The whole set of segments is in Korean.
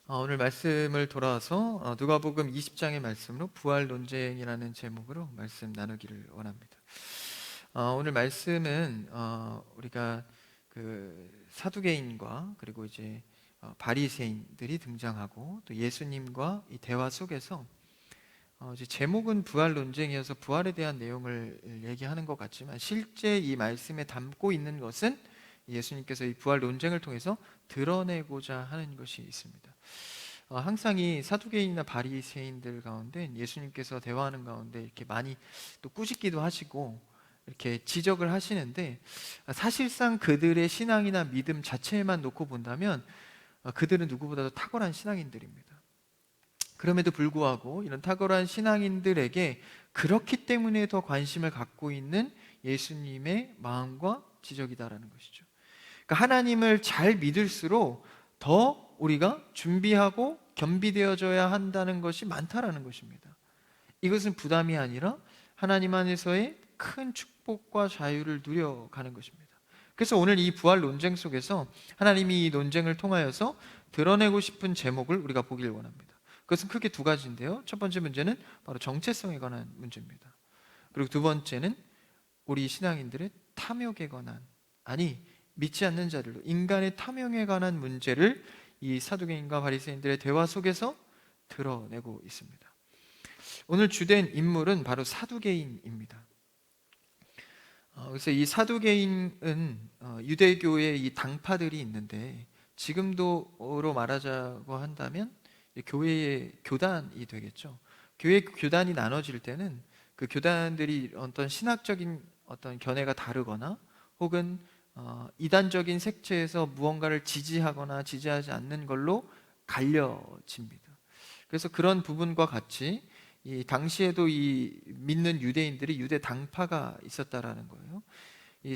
오늘 말씀을 돌아와서 누가복음 20장의 말씀으로 부활 논쟁이라는 제목으로 말씀 나누기를 원합니다. 오늘 말씀은 우리가 그 사두개인과 그리고 이제 바리새인들이 등장하고 또 예수님과 이 대화 속에서 이제 제목은 부활 논쟁이어서 부활에 대한 내용을 얘기하는 것 같지만 실제 이 말씀에 담고 있는 것은 예수님께서 이 부활 논쟁을 통해서 드러내고자 하는 것이 있습니다. 항상 이 사두개인이나 바리새인들 가운데 예수님께서 대화하는 가운데 이렇게 많이 또 꾸짖기도 하시고 이렇게 지적을 하시는데, 사실상 그들의 신앙이나 믿음 자체만 놓고 본다면 그들은 누구보다도 탁월한 신앙인들입니다. 그럼에도 불구하고 이런 탁월한 신앙인들에게 그렇기 때문에 더 관심을 갖고 있는 예수님의 마음과 지적이다라는 것이죠. 그러니까 하나님을 잘 믿을수록 더 우리가 준비하고 겸비되어져야 한다는 것이 많다라는 것입니다. 이것은 부담이 아니라 하나님 안에서의 큰 축복과 자유를 누려가는 것입니다. 그래서 오늘 이 부활 논쟁 속에서 하나님이 이 논쟁을 통하여서 드러내고 싶은 제목을 우리가 보길 원합니다. 그것은 크게 두 가지인데요. 첫 번째 문제는 바로 정체성에 관한 문제입니다. 그리고 두 번째는 우리 신앙인들의 탐욕에 관한, 아니 믿지 않는 자들로 인간의 탐욕에 관한 문제를 이 사두개인과 바리새인들의 대화 속에서 드러내고 있습니다. 오늘 주된 인물은 바로 사두개인입니다. 그래서 이 사두개인은 유대교의 이 당파들이 있는데, 지금도로 말하자고 한다면 교회의 교단이 되겠죠. 교회 교단이 나눠질 때는 그 교단들이 어떤 신학적인 어떤 견해가 다르거나 혹은 이단적인 색채에서 무언가를 지지하거나 지지하지 않는 걸로 갈려집니다. 그래서 그런 부분과 같이 이 당시에도 이 믿는 유대인들이 유대 당파가 있었다라는 거예요. 이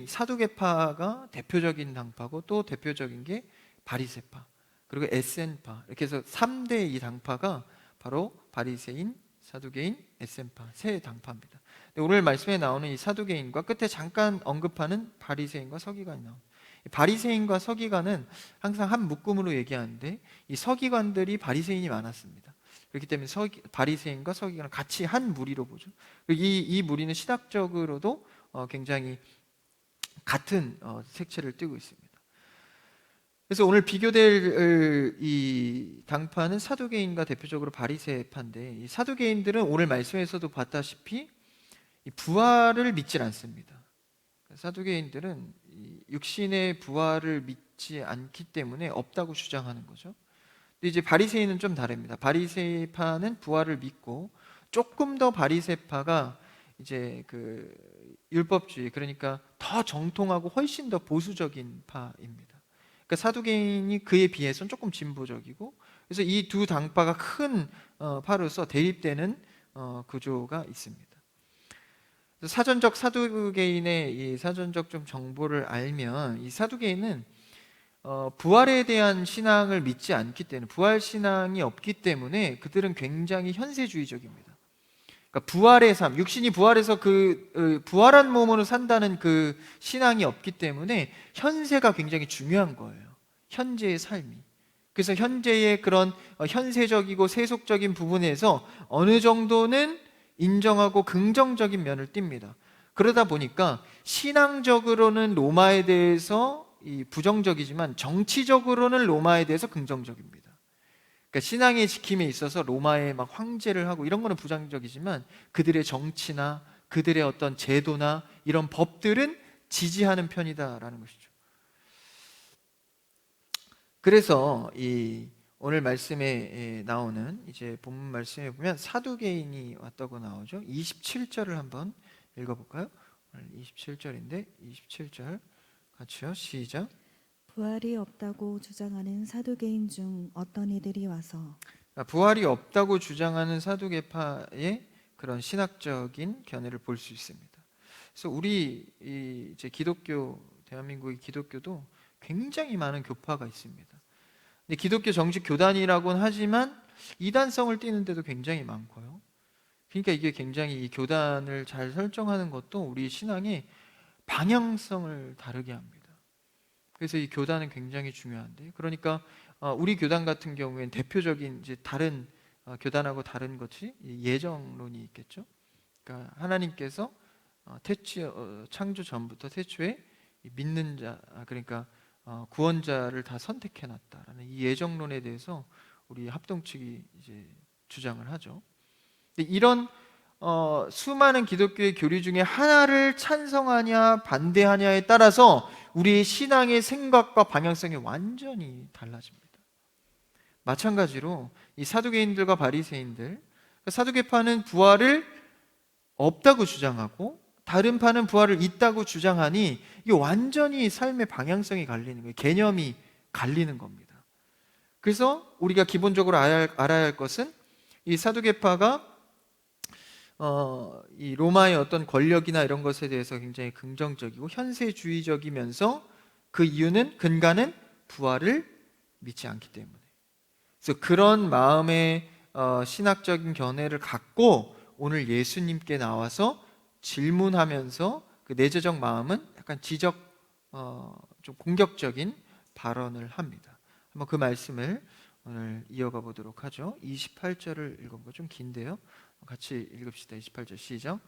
사두개파가 대표적인 당파고, 또 대표적인 게 바리새파, 그리고 에센파, 이렇게 해서 3대 이 당파가 바로 바리새인, 사두개인, 에센파 세 당파입니다. 오늘 말씀에 나오는 이 사두개인과 끝에 잠깐 언급하는 바리새인과 서기관이 나옵니다. 바리새인과 서기관은 항상 한 묶음으로 얘기하는데, 이 서기관들이 바리새인이 많았습니다. 그렇기 때문에 바리새인과 서기관을 같이 한 무리로 보죠. 이 무리는 신학적으로도 굉장히 같은 색채를 띠고 있습니다. 그래서 오늘 비교될 이 당파는 사두개인과 대표적으로 바리새파인데, 이 사두개인들은 오늘 말씀에서도 봤다시피 이 부활을 믿질 않습니다. 사두개인들은 육신의 부활을 믿지 않기 때문에 없다고 주장하는 거죠. 근데 이제 바리새인은 좀 다릅니다. 바리새파는 부활을 믿고, 조금 더 바리새파가 이제 그 율법주의, 그러니까 더 정통하고 훨씬 더 보수적인 파입니다. 그러니까 사두개인이 그에 비해서는 조금 진보적이고, 그래서 이 두 당파가 큰 파로서 대립되는 구조가 있습니다. 사전적 사두개인의 이 사전적 좀 정보를 알면, 이 사두개인은 부활에 대한 신앙을 믿지 않기 때문에, 부활 신앙이 없기 때문에 그들은 굉장히 현세주의적입니다. 그러니까 부활의 삶, 육신이 부활해서 그 부활한 몸으로 산다는 그 신앙이 없기 때문에 현세가 굉장히 중요한 거예요. 현재의 삶이. 그래서 현재의 그런 현세적이고 세속적인 부분에서 어느 정도는 인정하고 긍정적인 면을 띱니다. 그러다 보니까 신앙적으로는 로마에 대해서 부정적이지만 정치적으로는 로마에 대해서 긍정적입니다. 그러니까 신앙의 지킴에 있어서 로마에 막 황제를 하고 이런 거는 부정적이지만, 그들의 정치나 그들의 어떤 제도나 이런 법들은 지지하는 편이다라는 것이죠. 그래서 이 오늘 말씀에 나오는 이제 본문 말씀에 보면 사두개인이 왔다고 나오죠. 27절을 한번 읽어볼까요? 27절인데 27절 같이요. 시작. 부활이 없다고 주장하는 사두개인 중 어떤 이들이 와서. 부활이 없다고 주장하는 사두개파의 그런 신학적인 견해를 볼 수 있습니다. 그래서 우리 이제 기독교, 대한민국의 기독교도 굉장히 많은 교파가 있습니다. 근데 기독교 정식 교단이라고는 하지만 이단성을 띠는 데도 굉장히 많고요. 그러니까 이게 굉장히 이 교단을 잘 설정하는 것도 우리 신앙의 방향성을 다르게 합니다. 그래서 이 교단은 굉장히 중요한데, 그러니까 우리 교단 같은 경우에는 대표적인 이제 다른 교단하고 다른 것이 이 예정론이 있겠죠. 그러니까 하나님께서 창조 전부터 태초에 이 믿는 자, 그러니까 구원자를 다 선택해 놨다라는 이 예정론에 대해서 우리 합동 측이 이제 주장을 하죠. 근데 이런 수많은 기독교의 교리 중에 하나를 찬성하냐 반대하냐에 따라서 우리의 신앙의 생각과 방향성이 완전히 달라집니다. 마찬가지로 이 사두개인들과 바리새인들, 사두개파는 부활을 없다고 주장하고 다른 파는 부활을 있다고 주장하니 이게 완전히 삶의 방향성이 갈리는 거예요. 개념이 갈리는 겁니다. 그래서 우리가 기본적으로 알아야 할 것은 이 사두개파가 이 로마의 어떤 권력이나 이런 것에 대해서 굉장히 긍정적이고 현세주의적이면서 그 이유는 근간은 부활을 믿지 않기 때문에. 그래서 그런 마음의 신학적인 견해를 갖고 오늘 예수님께 나와서 질문하면서 그 내재적 마음은 약간 좀 공격적인 발언을 합니다. 한번 그 말씀을 오늘 이어가 보도록 하죠. 28절을 읽어보고 좀 긴데요. 같이 읽읍시다. 28절 시작.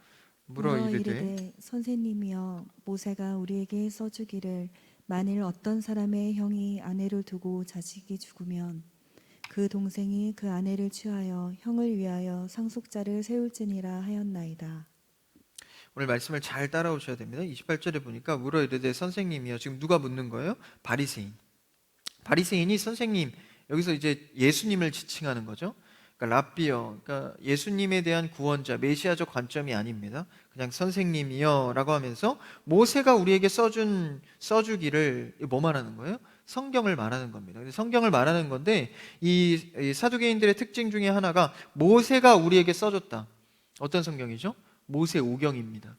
물어 이르되 선생님이여 모세가 우리에게 써주기를 만일 어떤 사람의 형이 아내를 두고 자식이 죽으면 그 동생이 그 아내를 취하여 형을 위하여 상속자를 세울지니라 하였나이다. 오늘 말씀을 잘 따라오셔야 됩니다. 28절에 보니까 물어 이르되 선생님이여, 지금 누가 묻는 거예요? 바리새인. 바리새인이 선생님, 여기서 이제 예수님을 지칭하는 거죠. 그러니까 랍비여, 그러니까 예수님에 대한 구원자, 메시아적 관점이 아닙니다. 그냥 선생님이여 라고 하면서 모세가 우리에게 써주기를 뭐 말하는 거예요? 성경을 말하는 겁니다. 성경을 말하는 건데 이 사두개인들의 특징 중에 하나가 모세가 우리에게 써줬다. 어떤 성경이죠? 모세 오경입니다.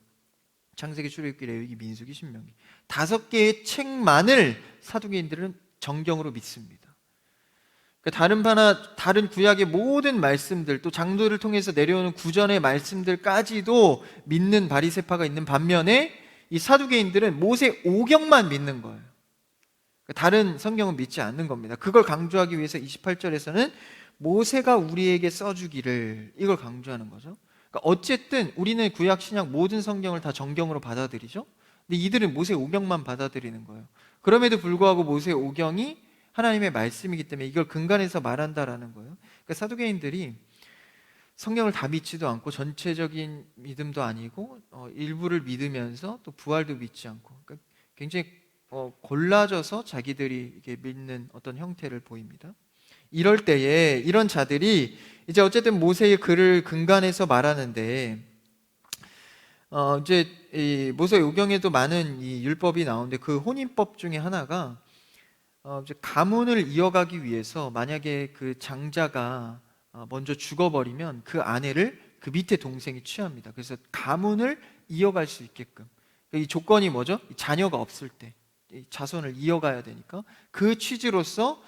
창세기, 출애굽기, 레위기, 민수기, 신명기 5개의 책만을 사두개인들은 정경으로 믿습니다. 그러니까 다른 구약의 모든 말씀들, 또 장로를 통해서 내려오는 구전의 말씀들까지도 믿는 바리새파가 있는 반면에 이 사두개인들은 모세 오경만 믿는 거예요. 다른 성경은 믿지 않는 겁니다. 그걸 강조하기 위해서 28절에서는 모세가 우리에게 써주기를, 이걸 강조하는 거죠. 그러니까 어쨌든 우리는 구약 신약 모든 성경을 다 정경으로 받아들이죠. 근데 이들은 모세 오경만 받아들이는 거예요. 그럼에도 불구하고 모세 오경이 하나님의 말씀이기 때문에 이걸 근간에서 말한다라는 거예요. 그러니까 사두개인들이 성경을 다 믿지도 않고 전체적인 믿음도 아니고 일부를 믿으면서 또 부활도 믿지 않고, 그러니까 굉장히 골라져서 자기들이 이렇게 믿는 어떤 형태를 보입니다. 이럴 때에 이런 자들이 이제 어쨌든 모세의 글을 근간해서 말하는데 이제 이 모세 오경에도 많은 이 율법이 나오는데 그 혼인법 중에 하나가 이제 가문을 이어가기 위해서 만약에 그 장자가 먼저 죽어버리면 그 아내를 그 밑에 동생이 취합니다. 그래서 가문을 이어갈 수 있게끔, 이 조건이 뭐죠? 자녀가 없을 때 자손을 이어가야 되니까 그 취지로서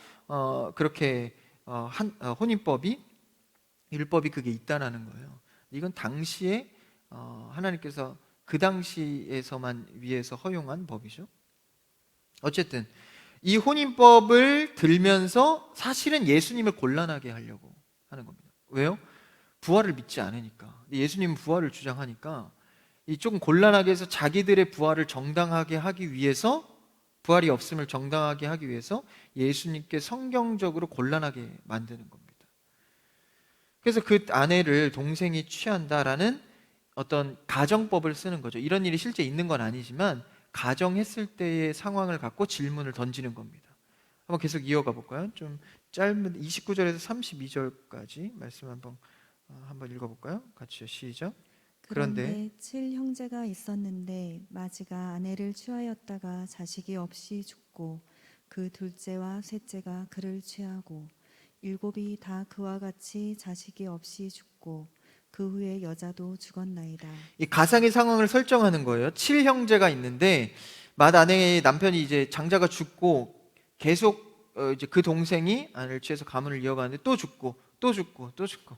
그렇게 혼인법이, 율법이 그게 있다라는 거예요. 이건 당시에 하나님께서 그 당시에서만 위해서 허용한 법이죠. 어쨌든 이 혼인법을 들면서 사실은 예수님을 곤란하게 하려고 하는 겁니다. 왜요? 부활을 믿지 않으니까. 예수님은 부활을 주장하니까 이 조금 곤란하게 해서 자기들의 부활을 정당하게 하기 위해서, 부활이 없음을 정당하게 하기 위해서 예수님께 성경적으로 곤란하게 만드는 겁니다. 그래서 그 아내를 동생이 취한다라는 어떤 가정법을 쓰는 거죠. 이런 일이 실제 있는 건 아니지만 가정했을 때의 상황을 갖고 질문을 던지는 겁니다. 한번 계속 이어가 볼까요? 좀 짧은 29절에서 32절까지 말씀 한번 읽어볼까요? 같이요. 시작. 그런데 7형제가 있었는데 마지가 아내를 취하였다가 자식이 없이 죽고 그 둘째와 셋째가 그를 취하고 7이 다 그와 같이 자식이 없이 죽고 그 후에 여자도 죽었나이다. 이 가상의 상황을 설정하는 거예요. 7형제가 있는데 맏 아내의 남편이 이제 장자가 죽고 계속 이제 그 동생이 아내를 취해서 가문을 이어가는데 또 죽고 또 죽고 또 죽고,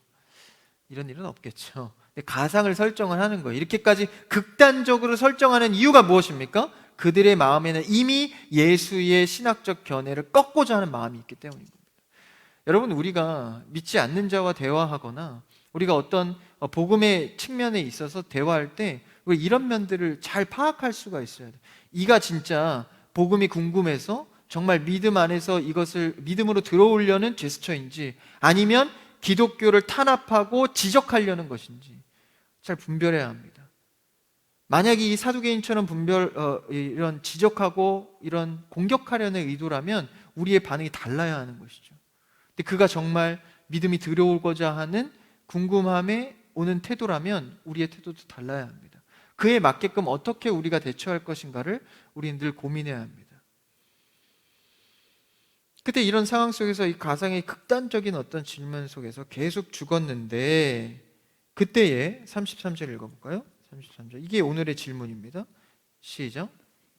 이런 일은 없겠죠. 근데 가상을 설정을 하는 거예요. 이렇게까지 극단적으로 설정하는 이유가 무엇입니까? 그들의 마음에는 이미 예수의 신학적 견해를 꺾고자 하는 마음이 있기 때문인 겁니다. 여러분, 우리가 믿지 않는 자와 대화하거나 우리가 어떤 복음의 측면에 있어서 대화할 때 우리 이런 면들을 잘 파악할 수가 있어야 돼요. 이가 진짜 복음이 궁금해서 정말 믿음 안에서 이것을 믿음으로 들어오려는 제스처인지, 아니면 기독교를 탄압하고 지적하려는 것인지 잘 분별해야 합니다. 만약에 이 사두개인처럼 이런 지적하고 이런 공격하려는 의도라면 우리의 반응이 달라야 하는 것이죠. 근데 그가 정말 믿음이 들어오고자 하는 궁금함에 오는 태도라면 우리의 태도도 달라야 합니다. 그에 맞게끔 어떻게 우리가 대처할 것인가를 우리는 늘 고민해야 합니다. 그때 이런 상황 속에서 이 가상의 극단적인 어떤 질문 속에서 계속 죽었는데, 그때에 33절 읽어볼까요? 33절, 이게 오늘의 질문입니다. 시작.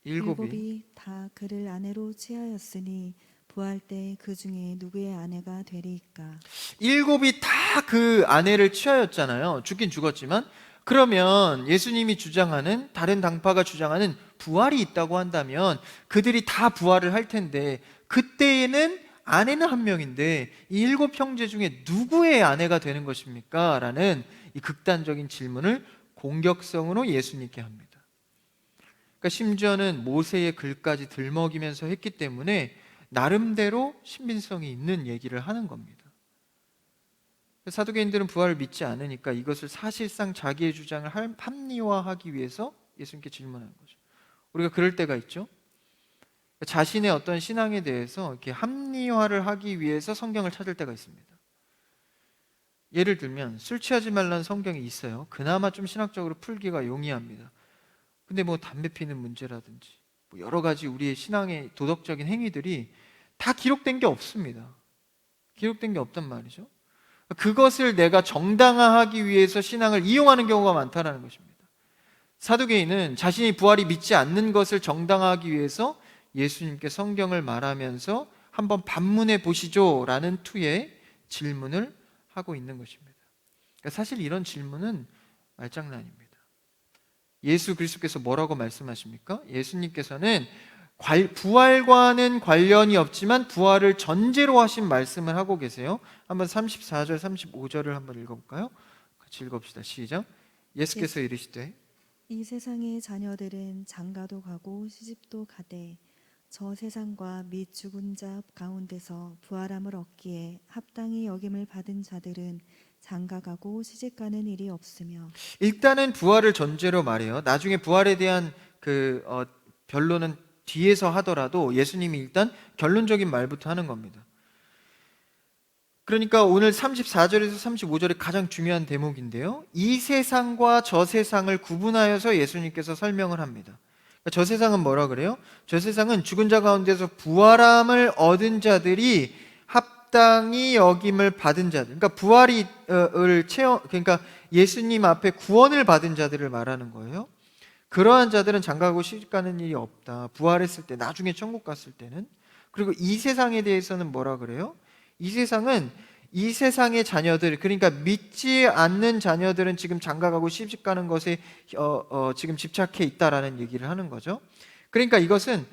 일곱이 다 그를 아내로 취하였으니 부활 때 그 중에 누구의 아내가 되리이까? 일곱이 다 그 아내를 취하였잖아요. 죽긴 죽었지만. 그러면 예수님이 주장하는, 다른 당파가 주장하는 부활이 있다고 한다면 그들이 다 부활을 할 텐데, 그때에는 아내는 한 명인데 이 일곱 형제 중에 누구의 아내가 되는 것입니까? 라는 이 극단적인 질문을 공격성으로 예수님께 합니다. 그러니까 심지어는 모세의 글까지 들먹이면서 했기 때문에 나름대로 신빙성이 있는 얘기를 하는 겁니다. 사두개인들은 부활을 믿지 않으니까 이것을 사실상 자기의 주장을 합리화하기 위해서 예수님께 질문하는 거죠. 우리가 그럴 때가 있죠. 자신의 어떤 신앙에 대해서 이렇게 합리화를 하기 위해서 성경을 찾을 때가 있습니다. 예를 들면 술 취하지 말라는 성경이 있어요. 그나마 좀 신학적으로 풀기가 용이합니다. 근데 뭐 담배 피는 문제라든지 여러 가지 우리의 신앙의 도덕적인 행위들이 다 기록된 게 없습니다. 기록된 게 없단 말이죠. 그것을 내가 정당화하기 위해서 신앙을 이용하는 경우가 많다는 것입니다. 사두개인은 자신이 부활이 믿지 않는 것을 정당화하기 위해서 예수님께 성경을 말하면서 한번 반문해 보시죠 라는 투의 질문을 하고 있는 것입니다. 그러니까 사실 이런 질문은 말장난입니다. 예수 그리스도께서 뭐라고 말씀하십니까? 예수님께서는 부활과는 관련이 없지만 부활을 전제로 하신 말씀을 하고 계세요. 한번 34절 35절을 한번 읽어볼까요? 같이 읽읍시다. 시작. 예수께서 이르시되 이 세상의 자녀들은 장가도 가고 시집도 가되 저 세상과 및 죽은 자 가운데서 부활함을 얻기에 합당히 여김을 받은 자들은 장가가고 시집가는 일이 없으며. 일단은 부활을 전제로 말해요. 나중에 부활에 대한 변론은 뒤에서 하더라도 예수님이 일단 결론적인 말부터 하는 겁니다. 그러니까 오늘 34절에서 35절이 가장 중요한 대목인데요, 이 세상과 저 세상을 구분하여서 예수님께서 설명을 합니다. 저 세상은 뭐라 그래요? 저 세상은 죽은 자 가운데서 부활함을 얻은 자들이 합당히 여김을 받은 자들, 그러니까 그러니까 예수님 앞에 구원을 받은 자들을 말하는 거예요. 그러한 자들은 장가가고 시집가는 일이 없다. 부활했을 때, 나중에 천국 갔을 때는. 그리고 이 세상에 대해서는 뭐라 그래요? 이 세상은 이 세상의 자녀들, 그러니까 믿지 않는 자녀들은 지금 장가가고 시집가는 것에 지금 집착해 있다라는 얘기를 하는 거죠. 그러니까 이것은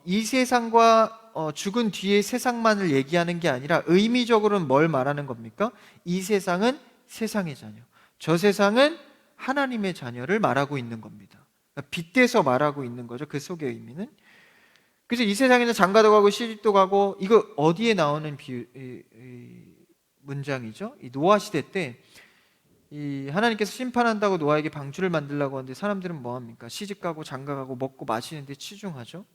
이 세상과 죽은 뒤의 세상만을 얘기하는 게 아니라 의미적으로는 뭘 말하는 겁니까? 이 세상은 세상의 자녀, 저 세상은 하나님의 자녀를 말하고 있는 겁니다. 빗대서 말하고 있는 거죠. 그 속의 의미는. 그래서 이 세상에는 장가도 가고 시집도 가고, 이거 어디에 나오는 문장이죠? 이 노아 시대 때 이 하나님께서 심판한다고 노아에게 방주를 만들려고 하는데 사람들은 뭐 합니까? 시집 가고 장가 가고 먹고 마시는 데 치중하죠.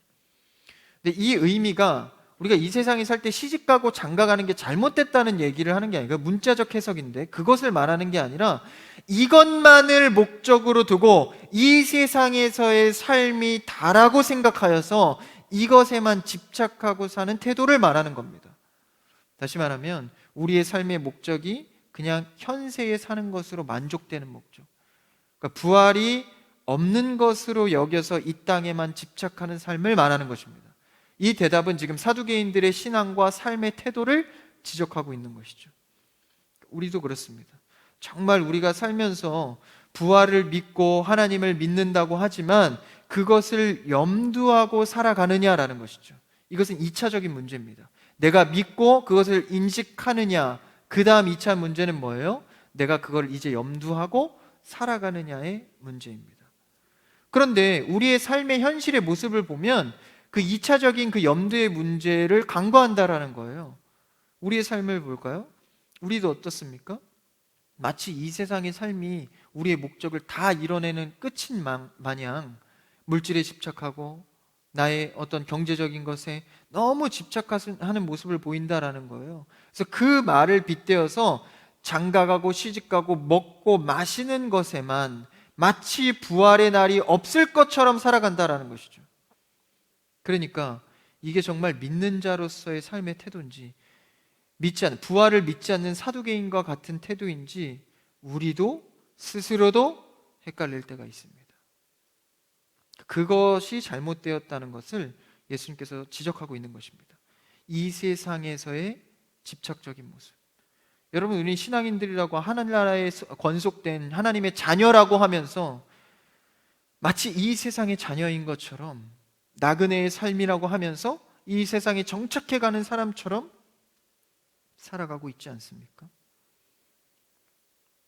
근데 이 의미가 우리가 이 세상에 살 때 시집 가고 장가 가는 게 잘못됐다는 얘기를 하는 게 아니라 문자적 해석인데, 그것을 말하는 게 아니라 이것만을 목적으로 두고 이 세상에서의 삶이 다라고 생각하여서 이것에만 집착하고 사는 태도를 말하는 겁니다. 다시 말하면 우리의 삶의 목적이 그냥 현세에 사는 것으로 만족되는 목적, 그러니까 부활이 없는 것으로 여겨서 이 땅에만 집착하는 삶을 말하는 것입니다. 이 대답은 지금 사두개인들의 신앙과 삶의 태도를 지적하고 있는 것이죠. 우리도 그렇습니다. 정말 우리가 살면서 부활을 믿고 하나님을 믿는다고 하지만 그것을 염두하고 살아가느냐라는 것이죠. 이것은 2차적인 문제입니다. 내가 믿고 그것을 인식하느냐, 그 다음 2차 문제는 뭐예요? 내가 그걸 이제 염두하고 살아가느냐의 문제입니다. 그런데 우리의 삶의 현실의 모습을 보면 그 2차적인 그 염두의 문제를 간과한다라는 거예요. 우리의 삶을 볼까요? 우리도 어떻습니까? 마치 이 세상의 삶이 우리의 목적을 다 이뤄내는 끝인 마냥 물질에 집착하고 나의 어떤 경제적인 것에 너무 집착하는 모습을 보인다라는 거예요. 그래서 그 말을 빗대어서 장가가고 시집가고 먹고 마시는 것에만 마치 부활의 날이 없을 것처럼 살아간다라는 것이죠. 그러니까 이게 정말 믿는 자로서의 삶의 태도인지, 부활을 믿지 않는 사두개인과 같은 태도인지 우리도 스스로도 헷갈릴 때가 있습니다. 그것이 잘못되었다는 것을 예수님께서 지적하고 있는 것입니다. 이 세상에서의 집착적인 모습. 여러분, 우리 신앙인들이라고 하나님나라에 권속된 하나님의 자녀라고 하면서 마치 이 세상의 자녀인 것처럼 나그네의 삶이라고 하면서 이 세상에 정착해가는 사람처럼 살아가고 있지 않습니까?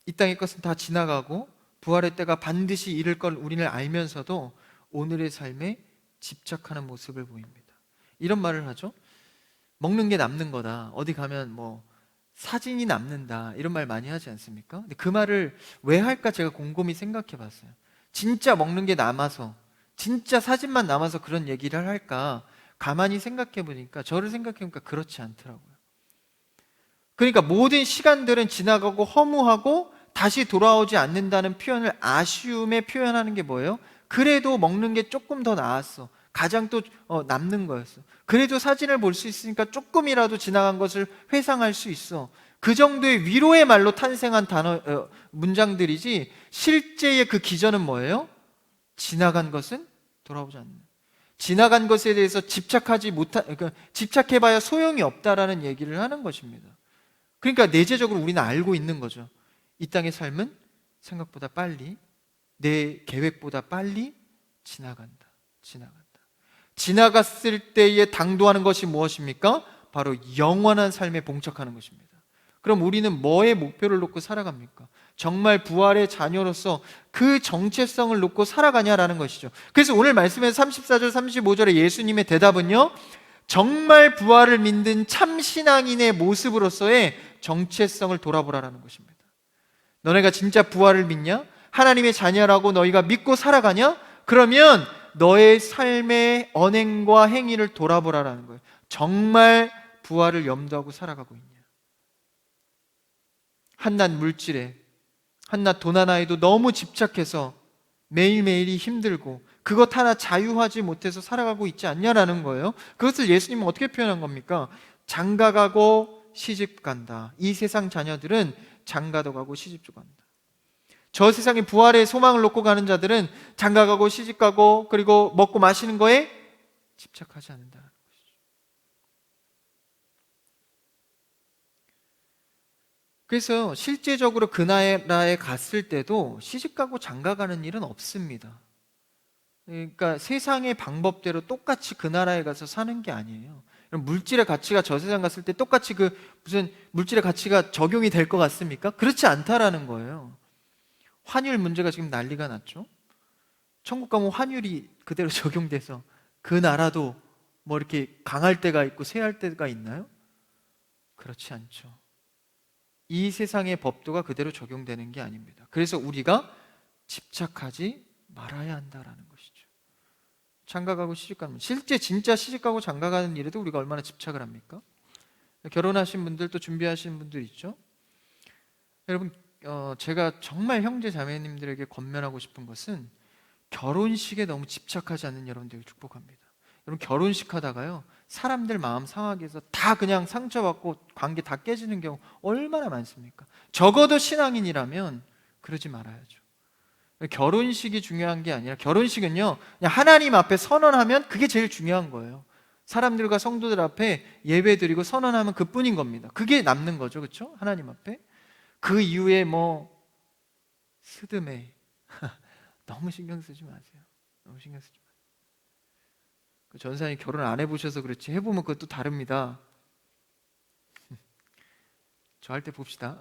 이 땅의 것은 다 지나가고 부활의 때가 반드시 이를 걸 우리는 알면서도 오늘의 삶에 집착하는 모습을 보입니다. 이런 말을 하죠. 먹는 게 남는 거다. 어디 가면 뭐 사진이 남는다. 이런 말 많이 하지 않습니까? 근데 그 말을 왜 할까 제가 곰곰이 생각해 봤어요. 진짜 먹는 게 남아서, 진짜 사진만 남아서 그런 얘기를 할까? 가만히 생각해 보니까, 저를 생각해 보니까 그렇지 않더라고요. 그러니까 모든 시간들은 지나가고 허무하고 다시 돌아오지 않는다는 표현을 아쉬움에 표현하는 게 뭐예요? 그래도 먹는 게 조금 더 나았어. 가장 또 남는 거였어. 그래도 사진을 볼 수 있으니까 조금이라도 지나간 것을 회상할 수 있어. 그 정도의 위로의 말로 탄생한 문장들이지, 실제의 그 기전은 뭐예요? 지나간 것은 돌아오지 않는. 지나간 것에 대해서 그러니까 집착해봐야 소용이 없다라는 얘기를 하는 것입니다. 그러니까 내재적으로 우리는 알고 있는 거죠. 이 땅의 삶은 생각보다 빨리, 내 계획보다 빨리 지나간다. 지나갔을 때에 당도하는 것이 무엇입니까? 바로 영원한 삶에 봉착하는 것입니다. 그럼 우리는 뭐의 목표를 놓고 살아갑니까? 정말 부활의 자녀로서 그 정체성을 놓고 살아가냐라는 것이죠. 그래서 오늘 말씀에서 34절 35절의 예수님의 대답은요, 정말 부활을 믿는 참신앙인의 모습으로서의 정체성을 돌아보라라는 것입니다. 너네가 진짜 부활을 믿냐? 하나님의 자녀라고 너희가 믿고 살아가냐? 그러면 너의 삶의 언행과 행위를 돌아보라라는 거예요. 정말 부활을 염두하고 살아가고 있냐? 한낱 물질에, 한낱 돈 하나에도 너무 집착해서 매일매일이 힘들고 그것 하나 자유하지 못해서 살아가고 있지 않냐라는 거예요. 그것을 예수님은 어떻게 표현한 겁니까? 장가가고 시집간다. 이 세상 자녀들은 장가도 가고 시집도 간다. 저 세상의 부활의 소망을 놓고 가는 자들은 장가가고 시집가고 그리고 먹고 마시는 거에 집착하지 않는다는 것이죠. 그래서 실제적으로 그 나라에 갔을 때도 시집가고 장가가는 일은 없습니다. 그러니까 세상의 방법대로 똑같이 그 나라에 가서 사는 게 아니에요. 물질의 가치가 저 세상 갔을 때 똑같이 그 무슨 물질의 가치가 적용이 될 것 같습니까? 그렇지 않다라는 거예요. 환율 문제가 지금 난리가 났죠. 천국 가면 환율이 그대로 적용돼서 그 나라도 뭐 이렇게 강할 때가 있고 쇠할 때가 있나요? 그렇지 않죠. 이 세상의 법도가 그대로 적용되는 게 아닙니다. 그래서 우리가 집착하지 말아야 한다라는 것이죠. 장가가고 시집가는, 실제 진짜 시집가고 장가가는 일에도 우리가 얼마나 집착을 합니까? 결혼하신 분들, 또 준비하시는 분들 있죠. 여러분, 제가 정말 형제 자매님들에게 권면하고 싶은 것은 결혼식에 너무 집착하지 않는 여러분들을 축복합니다. 여러분, 결혼식 하다가요, 사람들 마음 상하게 해서 다 그냥 상처받고 관계 다 깨지는 경우 얼마나 많습니까? 적어도 신앙인이라면 그러지 말아야죠. 결혼식이 중요한 게 아니라, 결혼식은요 그냥 하나님 앞에 선언하면 그게 제일 중요한 거예요. 사람들과 성도들 앞에 예배드리고 선언하면 그뿐인 겁니다. 그게 남는 거죠, 그렇죠? 하나님 앞에. 그 이후에 뭐 스드메 너무 신경 쓰지 마세요. 너무 신경 쓰지 마세요. 그 전사님 결혼 안 해보셔서 그렇지 해보면 그것도 다릅니다. 저 할 때 봅시다.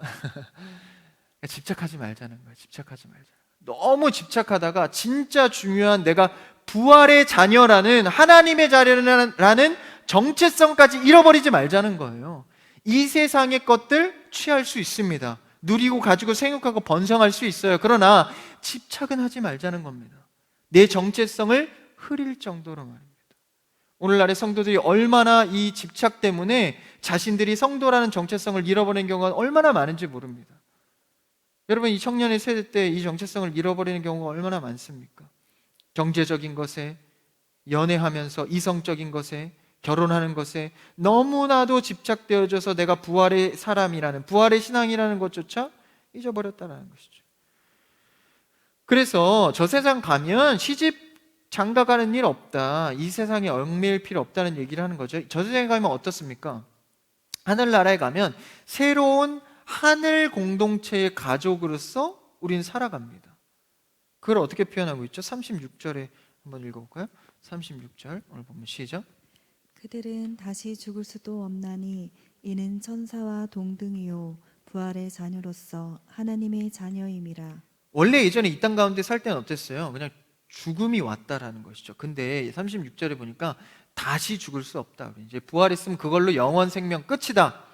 집착하지 말자는 거예요. 집착하지 말자. 너무 집착하다가 진짜 중요한 내가 부활의 자녀라는 하나님의 자녀라는 정체성까지 잃어버리지 말자는 거예요. 이 세상의 것들 취할 수 있습니다. 누리고 가지고 생육하고 번성할 수 있어요. 그러나 집착은 하지 말자는 겁니다. 내 정체성을 흐릴 정도로 말입니다. 오늘날의 성도들이 얼마나 이 집착 때문에 자신들이 성도라는 정체성을 잃어버리는 경우가 얼마나 많은지 모릅니다. 여러분, 이 청년의 세대 때 이 정체성을 잃어버리는 경우가 얼마나 많습니까? 경제적인 것에, 연애하면서 이성적인 것에, 결혼하는 것에 너무나도 집착되어져서 내가 부활의 사람이라는, 부활의 신앙이라는 것조차 잊어버렸다는 것이죠. 그래서 저 세상 가면 시집 장가가는 일 없다, 이 세상에 얽매일 필요 없다는 얘기를 하는 거죠. 저 세상에 가면 어떻습니까? 하늘나라에 가면 새로운 하늘 공동체의 가족으로서 우리는 살아갑니다. 그걸 어떻게 표현하고 있죠? 36절에 한번 읽어볼까요? 36절 오늘 보면 시작. 그들은 다시 죽을 수도 없나니 이는 천사와 동등이요 부활의 자녀로서 하나님의 자녀임이라. 원래 예전에 이 땅 가운데 살 때는 어땠어요? 그냥 죽음이 왔다라는 것이죠. 근데 36절에 보니까 다시 죽을 수 없다. 이제 부활했으면 그걸로 영원 생명 끝이다.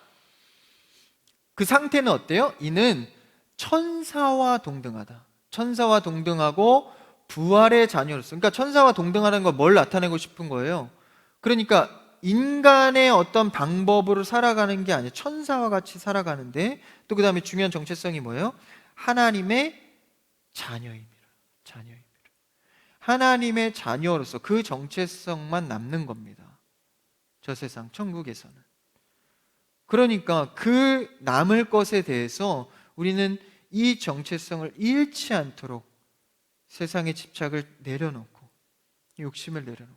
그 상태는 어때요? 이는 천사와 동등하다. 천사와 동등하고 부활의 자녀로서. 그러니까 천사와 동등하는 건 뭘 나타내고 싶은 거예요? 그러니까 인간의 어떤 방법으로 살아가는 게 아니라 천사와 같이 살아가는데, 또 그 다음에 중요한 정체성이 뭐예요? 하나님의 자녀입니다. 자녀입니다. 하나님의 자녀로서 그 정체성만 남는 겁니다. 저 세상 천국에서는. 그러니까 그 남을 것에 대해서 우리는 이 정체성을 잃지 않도록 세상의 집착을 내려놓고, 욕심을 내려놓고.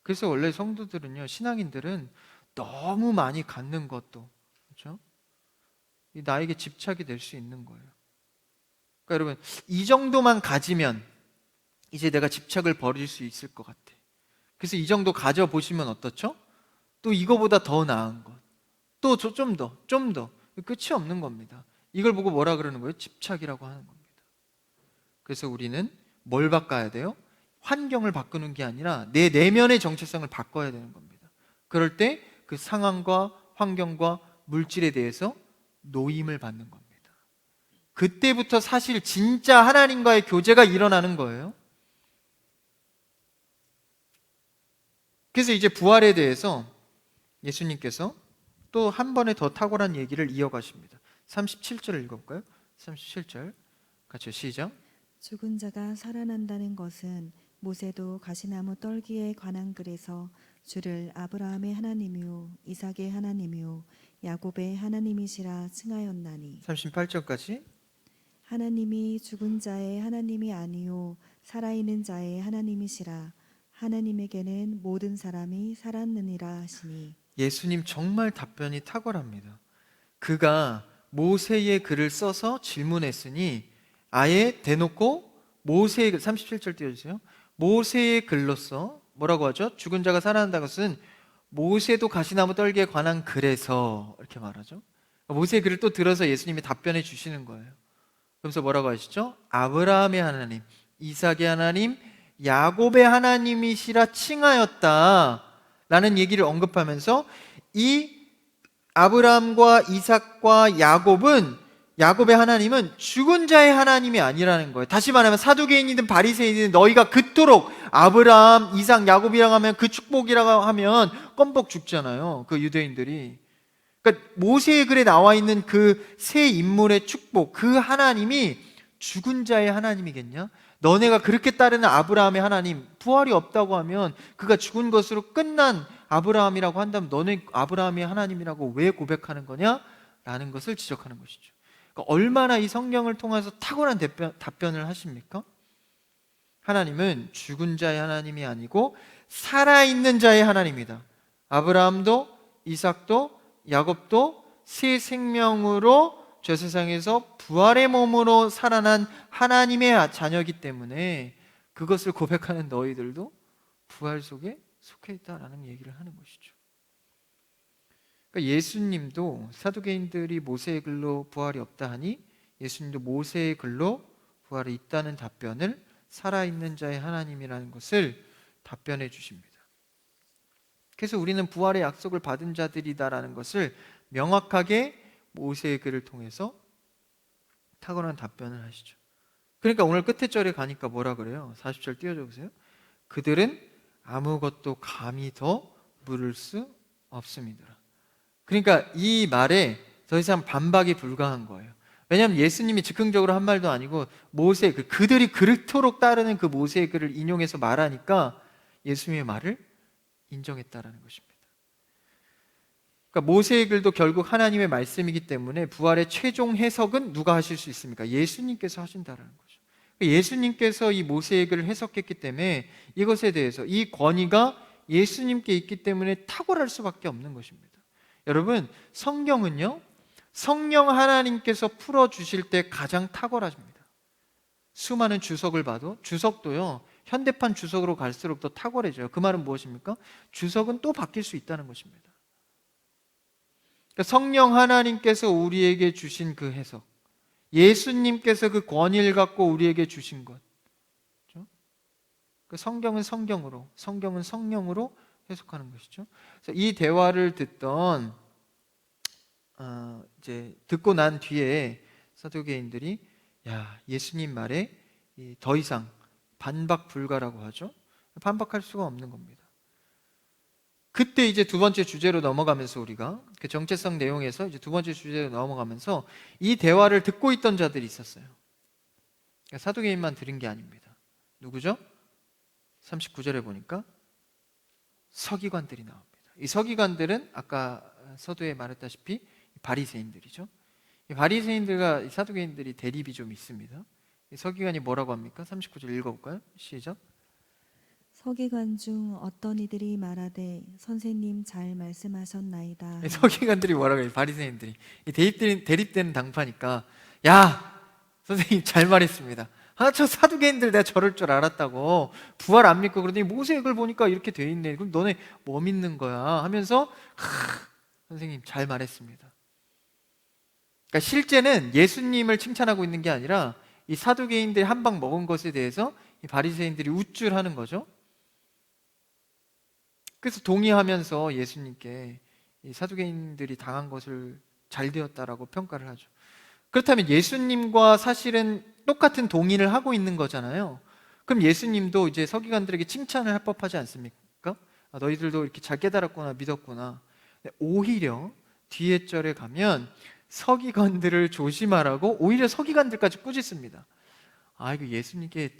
그래서 원래 성도들은요, 신앙인들은 너무 많이 갖는 것도, 그렇죠? 나에게 집착이 될 수 있는 거예요. 그러니까 여러분, 이 정도만 가지면 이제 내가 집착을 버릴 수 있을 것 같아. 그래서 이 정도 가져보시면 어떻죠? 또 이거보다 더 나은 것, 또 좀 더, 좀 더. 끝이 없는 겁니다. 이걸 보고 뭐라 그러는 거예요? 집착이라고 하는 겁니다. 그래서 우리는 뭘 바꿔야 돼요? 환경을 바꾸는 게 아니라 내 내면의 정체성을 바꿔야 되는 겁니다. 그럴 때 그 상황과 환경과 물질에 대해서 노임을 받는 겁니다. 그때부터 사실 진짜 하나님과의 교제가 일어나는 거예요. 그래서 이제 부활에 대해서 예수님께서 또 한 번에 더 탁월한 얘기를 이어가십니다. 37절을 읽어볼까요? 37절 같이 시작. 죽은 자가 살아난다는 것은 모세도 가시나무 떨기에 관한 글에서 주를 아브라함의 하나님이요 이삭의 하나님이요 야곱의 하나님이시라 칭하였나니. 38절까지. 하나님이 죽은 자의 하나님이 아니요 살아있는 자의 하나님이시라. 하나님에게는 모든 사람이 살았느니라 하시니. 예수님 정말 답변이 탁월합니다. 그가 모세의 글을 써서 질문했으니 아예 대놓고 모세의 글, 37절 띄워주세요. 모세의 글로써 뭐라고 하죠? 죽은 자가 살아난다는 것은 모세도 가시나무 떨기에 관한 글에서, 이렇게 말하죠. 모세의 글을 또 들어서 예수님이 답변해 주시는 거예요. 그러면서 뭐라고 하시죠? 아브라함의 하나님, 이삭의 하나님, 야곱의 하나님이시라 칭하였다 라는 얘기를 언급하면서 이 아브라함과 이삭과 야곱의 하나님은 죽은 자의 하나님이 아니라는 거예요. 다시 말하면 사두개인이든 바리새인이든 너희가 그토록 아브라함, 이삭, 야곱이라고 하면 그 축복이라고 하면 껌뻑 죽잖아요. 그 유대인들이. 그러니까 모세의 글에 나와 있는 그 세 인물의 축복, 그 하나님이 죽은 자의 하나님이겠냐? 너네가 그렇게 따르는 아브라함의 하나님, 부활이 없다고 하면 그가 죽은 것으로 끝난 아브라함이라고 한다면 너네 아브라함의 하나님이라고 왜 고백하는 거냐? 라는 것을 지적하는 것이죠. 그러니까 얼마나 이 성경을 통해서 탁월한 답변을 하십니까? 하나님은 죽은 자의 하나님이 아니고 살아있는 자의 하나님이다. 아브라함도 이삭도 야곱도 새 생명으로 저 세상에서 부활의 몸으로 살아난 하나님의 자녀이기 때문에 그것을 고백하는 너희들도 부활 속에 속해 있다라는 얘기를 하는 것이죠. 그러니까 예수님도 사두개인들이 모세의 글로 부활이 없다 하니 예수님도 모세의 글로 부활이 있다는 답변을 살아있는 자의 하나님이라는 것을 답변해 주십니다. 그래서 우리는 부활의 약속을 받은 자들이다라는 것을 명확하게 모세의 글을 통해서 탁월한 답변을 하시죠. 그러니까 오늘 끝에 절에 가니까 뭐라 그래요? 40절 띄워줘 보세요. 그들은 아무것도 감히 더 물을 수 없습니다. 그러니까 이 말에 더 이상 반박이 불가한 거예요. 왜냐하면 예수님이 즉흥적으로 한 말도 아니고 그들이 그렇도록 따르는 그 모세의 글을 인용해서 말하니까 예수님의 말을 인정했다라는 것입니다. 그러니까 모세의 글도 결국 하나님의 말씀이기 때문에 부활의 최종 해석은 누가 하실 수 있습니까? 예수님께서 하신다라는 거죠. 그러니까 예수님께서 이 모세의 글을 해석했기 때문에 이것에 대해서 이 권위가 예수님께 있기 때문에 탁월할 수밖에 없는 것입니다. 여러분, 성경은요, 성령 하나님께서 풀어주실 때 가장 탁월하십니다. 수많은 주석을 봐도 주석도요, 현대판 주석으로 갈수록 더 탁월해져요. 그 말은 무엇입니까? 주석은 또 바뀔 수 있다는 것입니다. 그러니까 성령 하나님께서 우리에게 주신 그 해석, 예수님께서 그 권위를 갖고 우리에게 주신 것, 그렇죠? 성경은 성경으로, 성경은 성령으로 해석하는 것이죠. 그래서 이 대화를 이제 듣고 난 뒤에 사두개인들이 예수님 말에 더 이상 반박 불가라고 하죠. 반박할 수가 없는 겁니다. 그때 이제 두 번째 주제로 넘어가면서 우리가 그 정체성 내용에서 이제 두 번째 주제로 넘어가면서 이 대화를 듣고 있던 자들이 있었어요. 그러니까 사두개인만 들은 게 아닙니다. 누구죠? 39절에 보니까 서기관들이 나옵니다. 이 서기관들은 아까 서두에 말했다시피 바리새인들이죠. 이 바리새인들과 이 사두개인들이 대립이 좀 있습니다. 이 서기관이 뭐라고 합니까? 39절 읽어볼까요? 시작. 서기관 중 어떤 이들이 말하되 선생님 잘 말씀하셨나이다. 이 서기관들이 뭐라고 해요? 바리새인들이 이 대립되는 당파니까 야 선생님 잘 말했습니다. 저 사두개인들 내가 저럴 줄 알았다고 부활 안 믿고 그러더니 모세의 글 보니까 이렇게 돼 있네. 그럼 너네 뭐 믿는 거야? 하면서 선생님 잘 말했습니다. 그러니까 실제는 예수님을 칭찬하고 있는 게 아니라 이 사두개인들이 한 방 먹은 것에 대해서 이 바리새인들이 우쭐하는 거죠. 그래서 동의하면서 예수님께 이 사두개인들이 당한 것을 잘 되었다라고 평가를 하죠. 그렇다면 예수님과 사실은 똑같은 동의를 하고 있는 거잖아요. 그럼 예수님도 이제 서기관들에게 칭찬을 할 법하지 않습니까? 너희들도 이렇게 잘 깨달았구나, 믿었구나. 오히려 뒤에 절에 가면 서기관들을 조심하라고 오히려 서기관들까지 꾸짖습니다. 이거 예수님께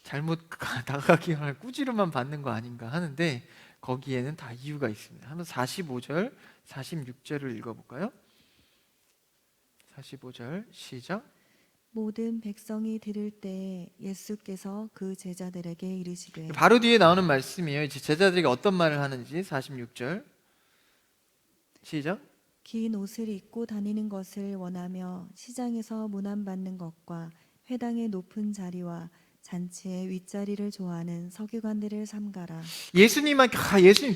잘못 다가가기만 꾸지름만 받는 거 아닌가 하는데 거기에는 다 이유가 있습니다. 한번 45절, 46절을 읽어볼까요? 45절 시작. 모든 백성이 들을 때 예수께서 그 제자들에게 이르시되 바로 뒤에 나오는 말씀이에요. 이제 제자들에게 어떤 말을 하는지 46절 시작. 긴 옷을 입고 다니는 것을 원하며 시장에서 문안받는 것과 회당의 높은 자리와 잔치의 윗자리를 좋아하는 서기관들을 삼가라. 예수님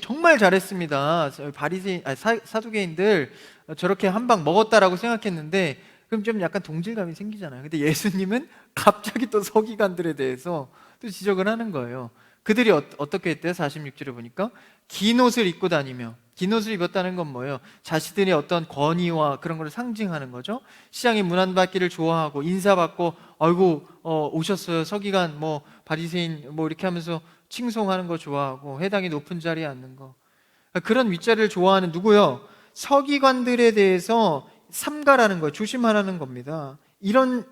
정말 잘했습니다. 사두개인들 저렇게 한 방 먹었다라고 생각했는데 그럼 좀 약간 동질감이 생기잖아요. 근데 예수님은 갑자기 또 서기관들에 대해서 또 지적을 하는 거예요. 그들이 어떻게 했대요? 46절에 보니까 긴 옷을 입고 다니며, 긴 옷을 입었다는 건 뭐예요? 자신들의 어떤 권위와 그런 걸 상징하는 거죠. 시장에 문안받기를 좋아하고 인사받고 아이고 오셨어요 서기관 바리새인 이렇게 하면서 칭송하는 거 좋아하고 회당의 높은 자리에 앉는 거, 그런 윗자리를 좋아하는 누구요? 서기관들에 대해서 삼가라는 거예요. 조심하라는 겁니다. 이런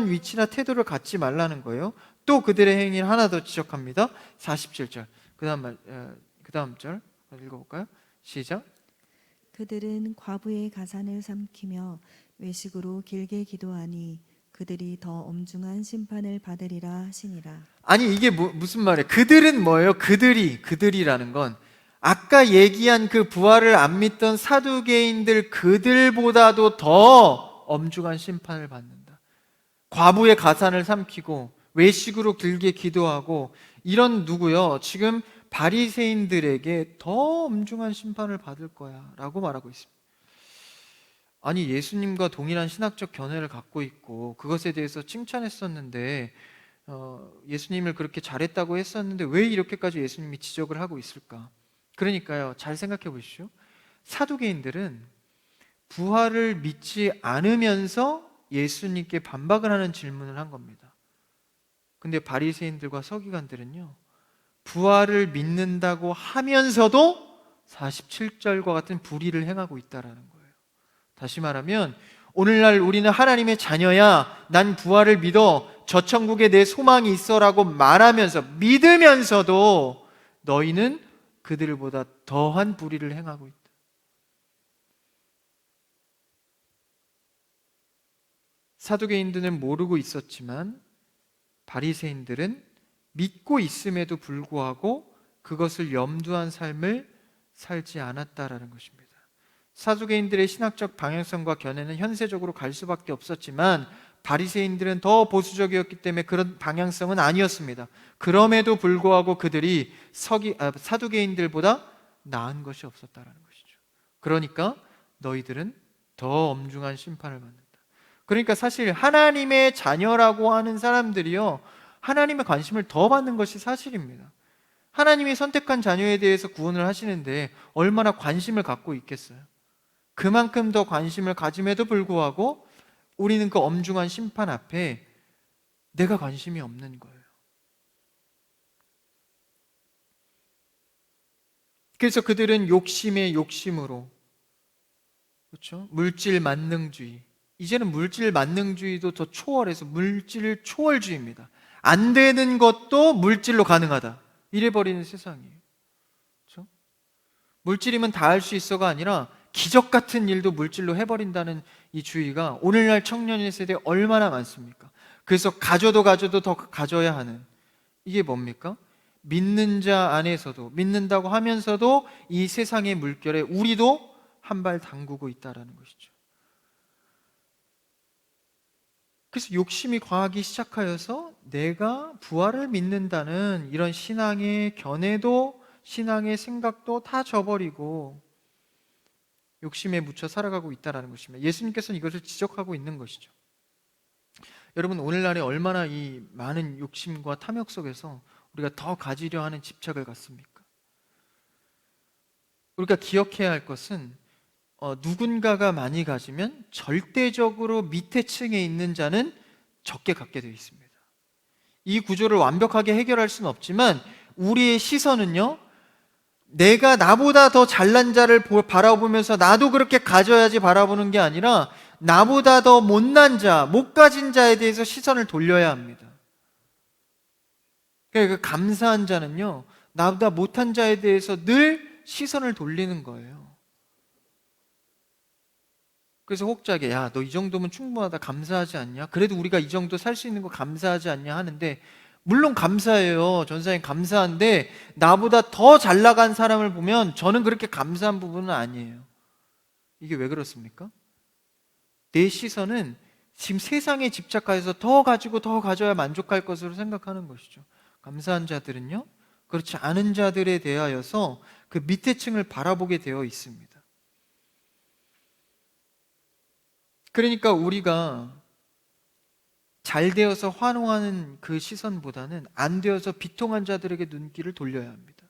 위치나 태도를 갖지 말라는 거예요. 또 그들의 행위를 하나 더 지적합니다. 47절 그 다음 절 읽어볼까요? 시작. 그들은 과부의 가산을 삼키며 외식으로 길게 기도하니 그들이 더 엄중한 심판을 받으리라 하시니라. 아니 이게 무슨 말이에요? 그들은 뭐예요? 그들이라는 건 아까 얘기한 그 부활을 안 믿던 사두개인들 그들보다도 더 엄중한 심판을 받는다. 과부의 가산을 삼키고 외식으로 길게 기도하고 이런 누구요? 지금 바리새인들에게 더 엄중한 심판을 받을 거야 라고 말하고 있습니다. 아니 예수님과 동일한 신학적 견해를 갖고 있고 그것에 대해서 칭찬했었는데 예수님을 그렇게 잘했다고 했었는데 왜 이렇게까지 예수님이 지적을 하고 있을까? 그러니까요, 잘 생각해 보십시오. 사두개인들은 부활을 믿지 않으면서 예수님께 반박을 하는 질문을 한 겁니다. 근데 바리새인들과 서기관들은요, 부활을 믿는다고 하면서도 47절과 같은 불의를 행하고 있다라는 거예요. 다시 말하면 오늘날 우리는 하나님의 자녀야, 난 부활을 믿어, 저 천국에 내 소망이 있어라고 말하면서 믿으면서도 너희는 그들보다 더한 불의를 행하고 있다. 사두개인들은 모르고 있었지만 바리새인들은 믿고 있음에도 불구하고 그것을 염두한 삶을 살지 않았다라는 것입니다. 사두개인들의 신학적 방향성과 견해는 현세적으로 갈 수밖에 없었지만 바리새인들은 더 보수적이었기 때문에 그런 방향성은 아니었습니다. 그럼에도 불구하고 그들이 사두개인들보다 나은 것이 없었다라는 것이죠. 그러니까 너희들은 더 엄중한 심판을 받는다. 그러니까 사실 하나님의 자녀라고 하는 사람들이요, 하나님의 관심을 더 받는 것이 사실입니다. 하나님이 선택한 자녀에 대해서 구원을 하시는데 얼마나 관심을 갖고 있겠어요? 그만큼 더 관심을 가짐에도 불구하고 우리는 그 엄중한 심판 앞에 내가 관심이 없는 거예요. 그래서 그들은 욕심에 욕심으로, 그렇죠? 물질 만능주의, 이제는 물질 만능주의도 더 초월해서 물질 초월주의입니다. 안 되는 것도 물질로 가능하다, 이래버리는 세상이에요. 그렇죠? 물질이면 다 할 수 있어가 아니라 기적 같은 일도 물질로 해버린다는 이 주의가 오늘날 청년의 세대에 얼마나 많습니까? 그래서 가져도 더 가져야 하는, 이게 뭡니까? 믿는 자 안에서도, 믿는다고 하면서도 이 세상의 물결에 우리도 한 발 담그고 있다는 것이죠. 그래서 욕심이 과하기 시작하여서 내가 부활을 믿는다는 이런 신앙의 견해도, 신앙의 생각도 다 저버리고 욕심에 묻혀 살아가고 있다는 것입니다. 예수님께서는 이것을 지적하고 있는 것이죠. 여러분, 오늘날에 얼마나 이 많은 욕심과 탐욕 속에서 우리가 더 가지려 하는 집착을 갖습니까? 우리가 기억해야 할 것은 누군가가 많이 가지면 절대적으로 밑에 층에 있는 자는 적게 갖게 되어 있습니다. 이 구조를 완벽하게 해결할 수는 없지만 우리의 시선은요, 내가 나보다 더 잘난 자를 바라보면서 나도 그렇게 가져야지 바라보는 게 아니라 나보다 더 못난 자, 못 가진 자에 대해서 시선을 돌려야 합니다. 그러니까 그 감사한 자는요, 나보다 못한 자에 대해서 늘 시선을 돌리는 거예요. 그래서 혹자게, 야, 너 이 정도면 충분하다, 감사하지 않냐? 그래도 우리가 이 정도 살 수 있는 거 감사하지 않냐 하는데, 물론 감사해요. 전사님 감사한데 나보다 더 잘 나간 사람을 보면 저는 그렇게 감사한 부분은 아니에요. 이게 왜 그렇습니까? 내 시선은 지금 세상에 집착하여서 더 가지고 더 가져야 만족할 것으로 생각하는 것이죠. 감사한 자들은요, 그렇지 않은 자들에 대하여서 그 밑에 층을 바라보게 되어 있습니다. 그러니까 우리가 잘 되어서 환호하는 그 시선보다는 안 되어서 비통한 자들에게 눈길을 돌려야 합니다.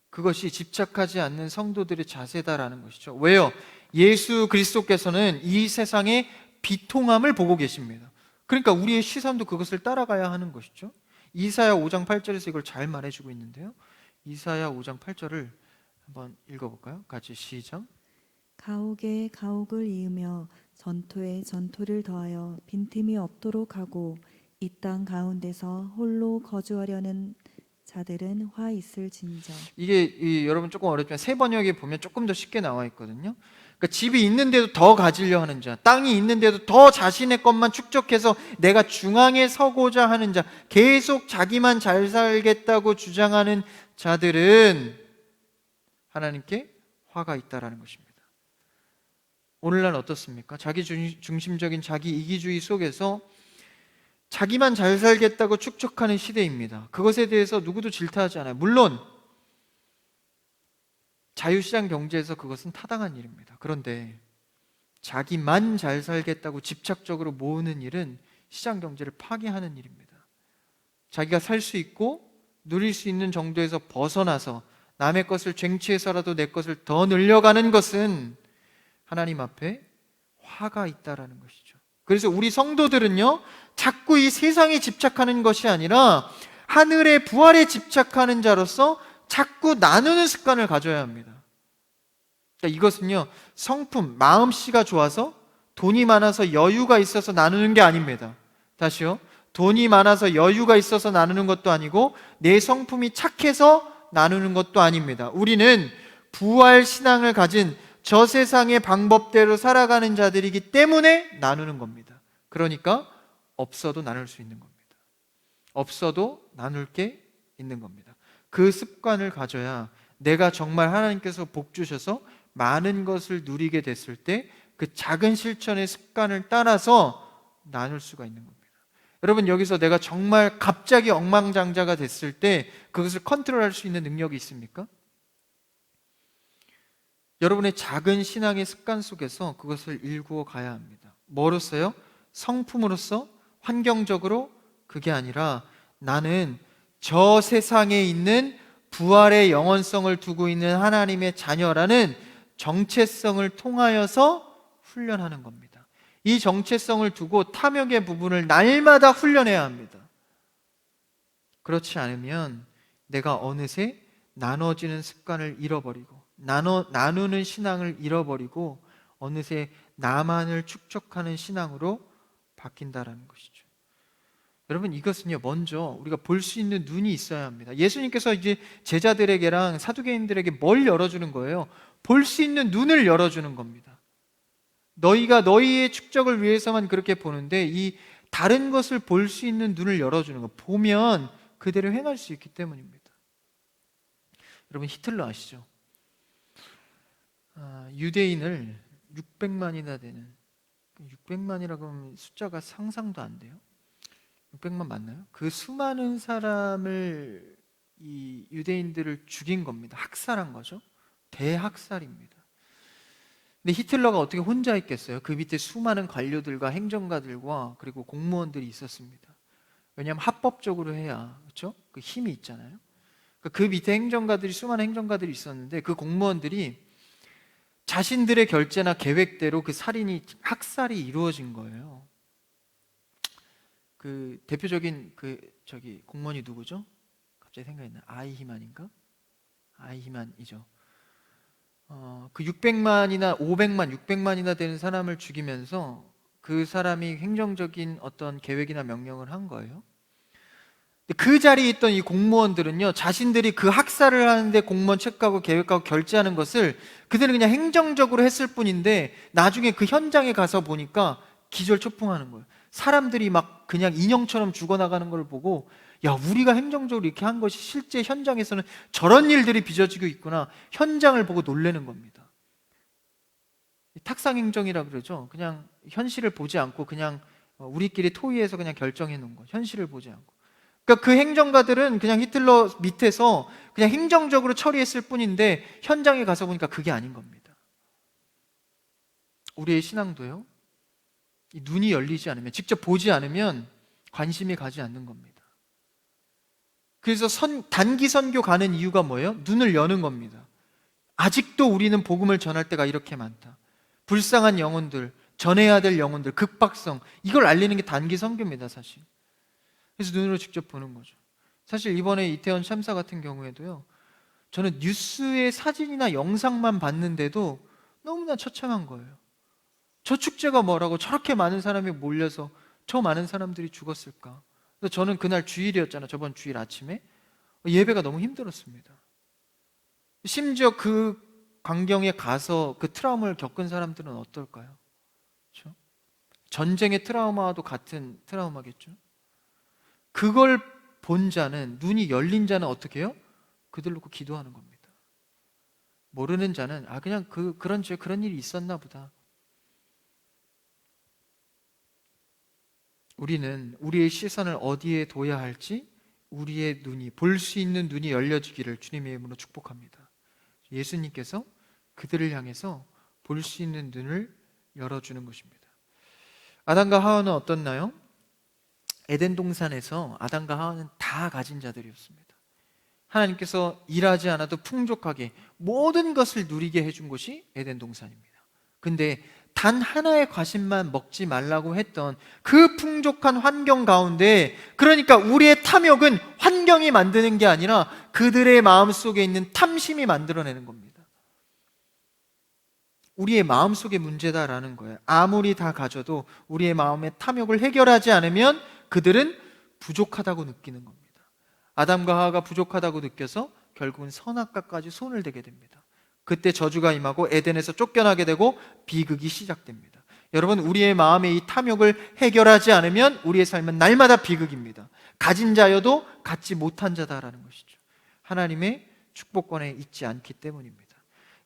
그것이 집착하지 않는 성도들의 자세다라는 것이죠. 왜요? 예수 그리스도께서는 이 세상의 비통함을 보고 계십니다. 그러니까 우리의 시선도 그것을 따라가야 하는 것이죠. 이사야 5장 8절에서 이걸 잘 말해주고 있는데요, 이사야 5장 8절을 한번 읽어볼까요? 같이 시작. 가옥에 가옥을 이으며 전토에 전토를 더하여 빈틈이 없도록 하고 이 땅 가운데서 홀로 거주하려는 자들은 화 있을진저. 이게 여러분 조금 어렵지만 새 번역에 보면 조금 더 쉽게 나와 있거든요. 그러니까 집이 있는데도 더 가지려 하는 자, 땅이 있는데도 더 자신의 것만 축적해서 내가 중앙에 서고자 하는 자, 계속 자기만 잘 살겠다고 주장하는 자들은 하나님께 화가 있다라는 것입니다. 오늘날 어떻습니까? 자기 중심적인 자기 이기주의 속에서 자기만 잘 살겠다고 축적하는 시대입니다. 그것에 대해서 누구도 질타하지 않아요. 물론 자유시장 경제에서 그것은 타당한 일입니다. 그런데 자기만 잘 살겠다고 집착적으로 모으는 일은 시장 경제를 파괴하는 일입니다. 자기가 살 수 있고 누릴 수 있는 정도에서 벗어나서 남의 것을 쟁취해서라도 내 것을 더 늘려가는 것은 하나님 앞에 화가 있다라는 것이죠. 그래서 우리 성도들은요, 자꾸 이 세상에 집착하는 것이 아니라 하늘의 부활에 집착하는 자로서 자꾸 나누는 습관을 가져야 합니다. 그러니까 이것은요, 성품, 마음씨가 좋아서 돈이 많아서 여유가 있어서 나누는 게 아닙니다. 다시요, 돈이 많아서 여유가 있어서 나누는 것도 아니고 내 성품이 착해서 나누는 것도 아닙니다. 우리는 부활 신앙을 가진 저 세상의 방법대로 살아가는 자들이기 때문에 나누는 겁니다. 그러니까 없어도 나눌 수 있는 겁니다. 없어도 나눌 게 있는 겁니다. 그 습관을 가져야 내가 정말 하나님께서 복 주셔서 많은 것을 누리게 됐을 때 그 작은 실천의 습관을 따라서 나눌 수가 있는 겁니다. 여러분, 여기서 내가 정말 갑자기 억만장자가 됐을 때 그것을 컨트롤할 수 있는 능력이 있습니까? 여러분의 작은 신앙의 습관 속에서 그것을 일구어 가야 합니다. 뭐로써요? 성품으로써, 환경적으로. 그게 아니라 나는 저 세상에 있는 부활의 영원성을 두고 있는 하나님의 자녀라는 정체성을 통하여서 훈련하는 겁니다. 이 정체성을 두고 탐욕의 부분을 날마다 훈련해야 합니다. 그렇지 않으면 내가 어느새 나눠지는 습관을 잃어버리고 나누는 신앙을 잃어버리고 어느새 나만을 축적하는 신앙으로 바뀐다라는 것이죠. 여러분, 이것은요, 먼저 우리가 볼 수 있는 눈이 있어야 합니다. 예수님께서 이제 제자들에게랑 사두개인들에게 뭘 열어주는 거예요? 볼 수 있는 눈을 열어주는 겁니다. 너희가 너희의 축적을 위해서만 그렇게 보는데 이 다른 것을 볼 수 있는 눈을 열어주는 거, 보면 그대로 행할 수 있기 때문입니다. 여러분, 히틀러 아시죠? 유대인을 600만이나 되는, 600만이라고 하면 숫자가 상상도 안 돼요. 600만 맞나요? 그 수많은 사람을, 이 유대인들을 죽인 겁니다. 학살한 거죠. 대학살입니다. 근데 히틀러가 어떻게 혼자 있겠어요? 그 밑에 수많은 관료들과 행정가들과 그리고 공무원들이 있었습니다. 왜냐하면 합법적으로 해야, 그렇죠? 그 힘이 있잖아요. 그 밑에 행정가들이, 수많은 행정가들이 있었는데 그 공무원들이 자신들의 결제나 계획대로 그 살인이, 학살이 이루어진 거예요. 그 대표적인 공무원이 누구죠? 갑자기 생각이 나요. 아이히만인가? 아이히만이죠. 그 600만이나 500만, 600만이나 되는 사람을 죽이면서 그 사람이 행정적인 어떤 계획이나 명령을 한 거예요. 그 자리에 있던 이 공무원들은요, 자신들이 그 학살을 하는데 공무원 체크하고 계획하고 결제하는 것을 그들은 그냥 행정적으로 했을 뿐인데 나중에 그 현장에 가서 보니까 기절초풍하는 거예요. 사람들이 막 그냥 인형처럼 죽어나가는 걸 보고, 야, 우리가 행정적으로 이렇게 한 것이 실제 현장에서는 저런 일들이 빚어지고 있구나, 현장을 보고 놀라는 겁니다. 탁상행정이라 그러죠. 그냥 현실을 보지 않고 그냥 우리끼리 토의해서 그냥 결정해 놓은 거, 현실을 보지 않고. 그러니까 그 행정가들은 그냥 히틀러 밑에서 그냥 행정적으로 처리했을 뿐인데 현장에 가서 보니까 그게 아닌 겁니다. 우리의 신앙도요, 이 눈이 열리지 않으면, 직접 보지 않으면 관심이 가지 않는 겁니다. 그래서 단기 선교 가는 이유가 뭐예요? 눈을 여는 겁니다. 아직도 우리는 복음을 전할 때가 이렇게 많다. 불쌍한 영혼들, 전해야 될 영혼들, 급박성, 이걸 알리는 게 단기 선교입니다, 사실. 그래서 눈으로 직접 보는 거죠. 사실 이번에 이태원 참사 같은 경우에도요, 저는 뉴스의 사진이나 영상만 봤는데도 너무나 처참한 거예요. 저 축제가 뭐라고 저렇게 많은 사람이 몰려서 저 많은 사람들이 죽었을까? 그래서 저는 그날 주일이었잖아요. 저번 주일 아침에 예배가 너무 힘들었습니다. 심지어 그 광경에 가서 그 트라우마를 겪은 사람들은 어떨까요? 그렇죠? 전쟁의 트라우마와도 같은 트라우마겠죠. 그걸 본 자는, 눈이 열린 자는 어떻게 해요? 그들 놓고 기도하는 겁니다. 모르는 자는 그냥 그런 일이 있었나 보다. 우리는 우리의 시선을 어디에 둬야 할지, 우리의 눈이, 볼 수 있는 눈이 열려지기를 주님의 이름으로 축복합니다. 예수님께서 그들을 향해서 볼 수 있는 눈을 열어주는 것입니다. 아담과 하와는 어떻나요? 에덴 동산에서 아담과 하와는 다 가진 자들이었습니다. 하나님께서 일하지 않아도 풍족하게 모든 것을 누리게 해준 곳이 에덴 동산입니다. 근데 단 하나의 과실만 먹지 말라고 했던 그 풍족한 환경 가운데, 그러니까 우리의 탐욕은 환경이 만드는 게 아니라 그들의 마음속에 있는 탐심이 만들어내는 겁니다. 우리의 마음속의 문제다라는 거예요. 아무리 다 가져도 우리의 마음의 탐욕을 해결하지 않으면 그들은 부족하다고 느끼는 겁니다. 아담과 하와가 부족하다고 느껴서 결국은 선악과까지 손을 대게 됩니다. 그때 저주가 임하고 에덴에서 쫓겨나게 되고 비극이 시작됩니다. 여러분, 우리의 마음의 이 탐욕을 해결하지 않으면 우리의 삶은 날마다 비극입니다. 가진 자여도 갖지 못한 자다라는 것이죠. 하나님의 축복권에 있지 않기 때문입니다.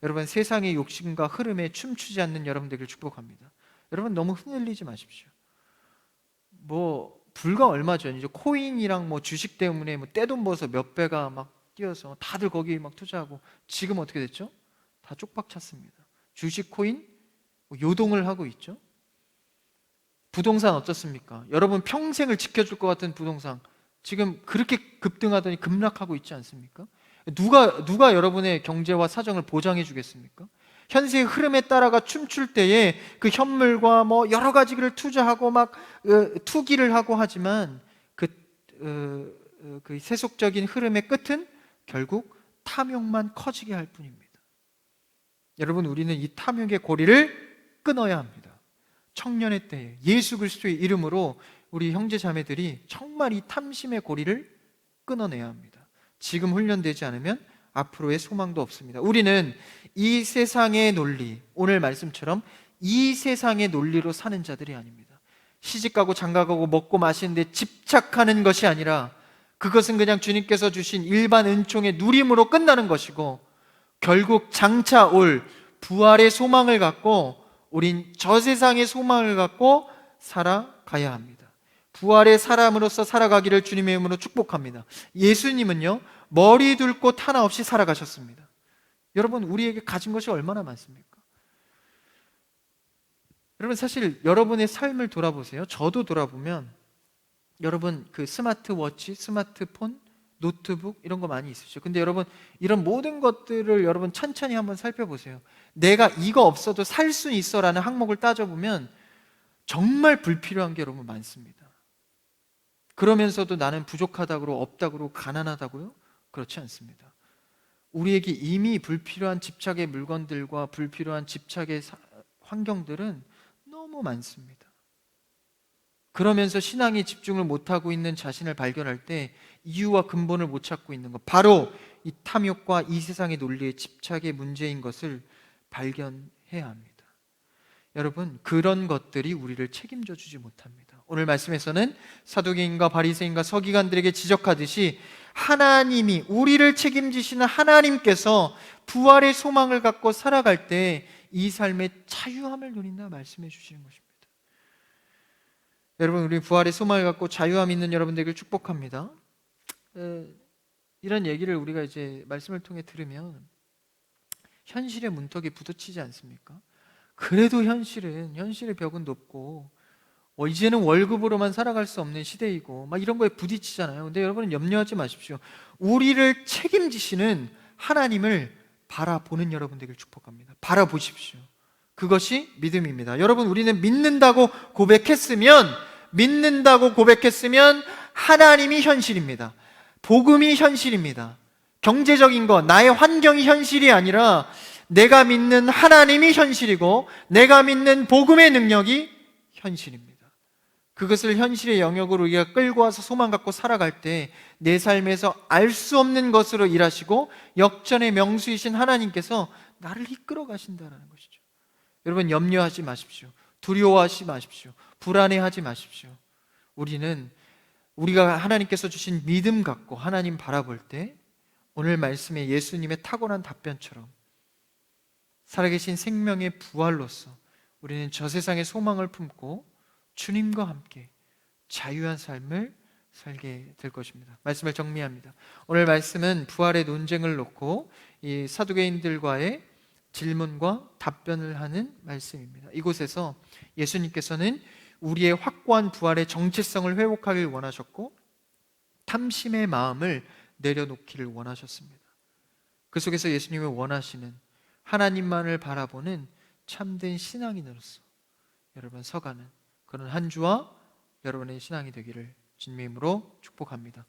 여러분, 세상의 욕심과 흐름에 춤추지 않는 여러분들을 축복합니다. 여러분, 너무 흔들리지 마십시오. 불과 얼마 전이죠. 코인이랑 주식 때문에 떼돈 벌어서 몇 배가 막 뛰어서 다들 거기에 막 투자하고, 지금 어떻게 됐죠? 다 쪽박 찼습니다. 주식, 코인 요동을 하고 있죠. 부동산 어떻습니까? 여러분 평생을 지켜줄 것 같은 부동산 지금 그렇게 급등하더니 급락하고 있지 않습니까? 누가 여러분의 경제와 사정을 보장해 주겠습니까? 현세의 흐름에 따라가 춤출 때에 그 현물과 여러 가지를 투자하고 투기를 하고 하지만 그 세속적인 흐름의 끝은 결국 탐욕만 커지게 할 뿐입니다. 여러분, 우리는 이 탐욕의 고리를 끊어야 합니다. 청년의 때에 예수 그리스도의 이름으로 우리 형제 자매들이 정말 이 탐심의 고리를 끊어내야 합니다. 지금 훈련되지 않으면 앞으로의 소망도 없습니다. 우리는 이 세상의 논리, 오늘 말씀처럼 이 세상의 논리로 사는 자들이 아닙니다. 시집가고 장가가고 먹고 마시는 데 집착하는 것이 아니라 그것은 그냥 주님께서 주신 일반 은총의 누림으로 끝나는 것이고, 결국 장차 올 부활의 소망을 갖고 우린 저 세상의 소망을 갖고 살아가야 합니다. 부활의 사람으로서 살아가기를 주님의 이름으로 축복합니다. 예수님은요, 머리 둘 곳 하나 없이 살아가셨습니다. 여러분, 우리에게 가진 것이 얼마나 많습니까? 여러분, 사실 여러분의 삶을 돌아보세요. 저도 돌아보면 여러분 그 스마트워치, 스마트폰, 노트북 이런 거 많이 있으시죠. 근데 여러분, 이런 모든 것들을 여러분 천천히 한번 살펴보세요. 내가 이거 없어도 살 수 있어 라는 항목을 따져보면 정말 불필요한 게 여러분 많습니다. 그러면서도 나는 부족하다고, 없다고, 가난하다고요? 그렇지 않습니다. 우리에게 이미 불필요한 집착의 물건들과 불필요한 집착의 환경들은 너무 많습니다. 그러면서 신앙에 집중을 못하고 있는 자신을 발견할 때 이유와 근본을 못 찾고 있는 것, 바로 이 탐욕과 이 세상의 논리의 집착의 문제인 것을 발견해야 합니다. 여러분, 그런 것들이 우리를 책임져 주지 못합니다. 오늘 말씀에서는 사두개인과 바리새인과 서기관들에게 지적하듯이 하나님이, 우리를 책임지시는 하나님께서 부활의 소망을 갖고 살아갈 때 이 삶의 자유함을 누린다 말씀해 주시는 것입니다. 여러분, 우리 부활의 소망을 갖고 자유함 있는 여러분들에게 축복합니다. 이런 얘기를 우리가 이제 말씀을 통해 들으면 현실의 문턱이 부딪히지 않습니까? 그래도 현실의 벽은 높고 이제는 월급으로만 살아갈 수 없는 시대이고 이런 거에 부딪히잖아요. 근데 여러분은 염려하지 마십시오. 우리를 책임지시는 하나님을 바라보는 여러분들에게 축복합니다. 바라보십시오. 그것이 믿음입니다. 여러분, 우리는 믿는다고 고백했으면 하나님이 현실입니다. 복음이 현실입니다. 경제적인 것, 나의 환경이 현실이 아니라 내가 믿는 하나님이 현실이고 내가 믿는 복음의 능력이 현실입니다. 그것을 현실의 영역으로 우리가 끌고 와서 소망 갖고 살아갈 때 내 삶에서 알 수 없는 것으로 일하시고 역전의 명수이신 하나님께서 나를 이끌어 가신다는 것이죠. 여러분, 염려하지 마십시오. 두려워하지 마십시오. 불안해하지 마십시오. 우리가 하나님께서 주신 믿음 갖고 하나님 바라볼 때 오늘 말씀에 예수님의 탁월한 답변처럼 살아계신 생명의 부활로서 우리는 저 세상의 소망을 품고 주님과 함께 자유한 삶을 살게 될 것입니다. 말씀을 정리합니다. 오늘 말씀은 부활의 논쟁을 놓고 이 사두개인들과의 질문과 답변을 하는 말씀입니다. 이곳에서 예수님께서는 우리의 확고한 부활의 정체성을 회복하길 원하셨고 탐심의 마음을 내려놓기를 원하셨습니다. 그 속에서 예수님이 원하시는 하나님만을 바라보는 참된 신앙인으로서 여러분 서가는 그런 한 주와 여러분의 신앙이 되기를 주님의 이름으로 축복합니다.